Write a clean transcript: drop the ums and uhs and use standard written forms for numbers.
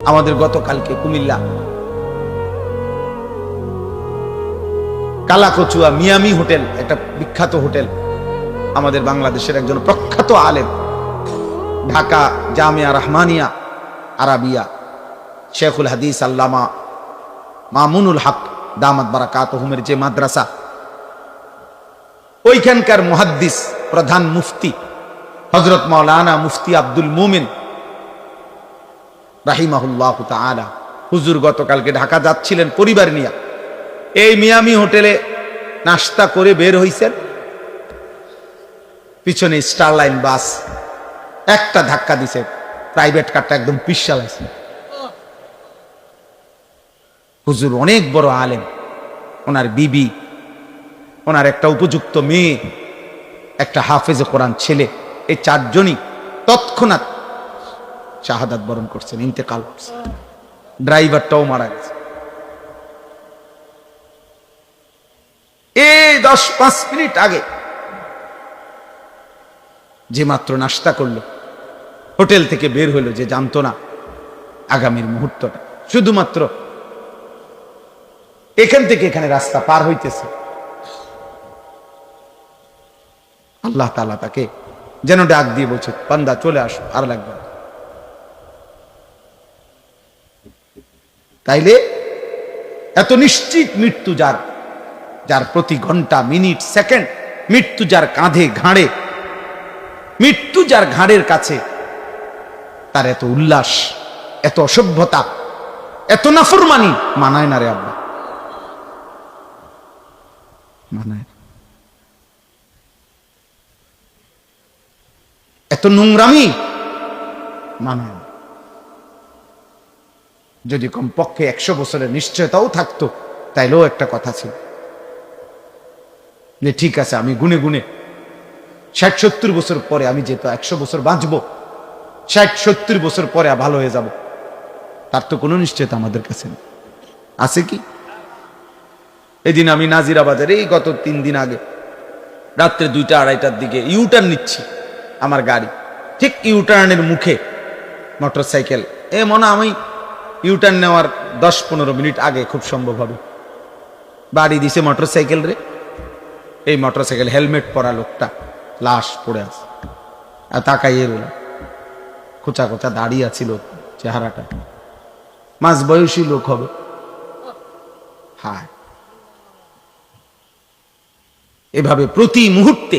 আমাদের গতকালকে Comilla Kalakchua Miami hotel, একটা বিখ্যাত হোটেল, আমাদের বাংলাদেশের একজন প্রখ্যাত আলেম, ঢাকা জামিয়া রহমানিয়া আরাবিয়া শেখুল হাদিস আল্লামা মামুনুল হক দামাত বারাকাতুহুমের যে মাদ্রাসা, ওইখানকার মুহাদ্দিস প্রধান মুফতি হযরত মাওলানা মুফতি আব্দুল মুমিন রাহিমাহুল্লাহু তাআলা হুজুর গতকালকে ঢাকা যাচ্ছিলেন পরিবার নিয়ে। এই মিয়ামি হোটেলে নাস্তা করে বের হইছেন, পিছনে স্টারলাইন বাস একটা ধাক্কা দিছে, প্রাইভেট কারটা একদম পিছালাইছে। হুজুর অনেক বড় আলেম, ওনার বিবি, ওনার একটা উপযুক্ত মেয়ে, একটা হাফেজে কোরআন ছেলে, এই চারজনই তৎক্ষণাৎ শাহাদাত বরণ করছেন, ইন্তেকাল করছেন। ড্রাইভারটাও মারা গেছে। এই 10-5 মিনিট আগে যে মাত্র নাস্তা করলো, হোটেল থেকে বের হলো, যে জানতো না আগামীর মুহূর্তটা শুধুমাত্র এখান থেকে এখানে রাস্তা পার হইতেছে, আল্লাহ তাআলা তাকে যেন ডাক দিয়ে বলছে, বান্দা চলে আসো, আর লাগবে না। তাইলে এত নিশ্চিত মৃত্যু যার, যার প্রতি ঘন্টা মিনিট সেকেন্ড মৃত্যু যার কাঁধে ঘাড়ে, মৃত্যু যার ঘাড়ের কাছে, তার এত উল্লাস, এত অসভ্যতা, এত নাফরমানি মানায় না রে আব্বা, মানায়। এত নোংরামি মানায় না। যদি কমপক্ষে 100 বছরের নিশ্চয়তাও থাকতো, তাইলেও একটা কথা ছিল যে ঠিক আছে, আমি গুনে গুনে 60-70 বছর পরে, আমি যেহেতু 100 বছর বাঁচবো, 60-70 বছর পরে ভালো হয়ে যাব, তার তো কোনো নিশ্চয়তা আমাদের কাছে নেই। আছে কি? এদিন আমি নাজিরাবাজারে এই গত 3 দিন আগে রাত্রে 2টা-2:30টার দিকে ইউটার্ন নিচ্ছি, আমার গাড়ি ঠিক ইউটার্নের মুখে মোটরসাইকেল, মনে আমি ইউটার্ন নেওয়ার 10-15 মিনিট আগে খুব সম্ভব হবে বাড়ি দিছে মোটরসাইকেল রে। এই মোটরসাইকেল হেলমেট পরা লোকটা লাশ পড়ে আছে, আর তাকাইয়ে রইল, খোঁচা খোঁচা দাঁড়িয়ে আছিল, চেহারাটা মাঝ বয়সী লোক হবে। হায়, এভাবে প্রতি মুহূর্তে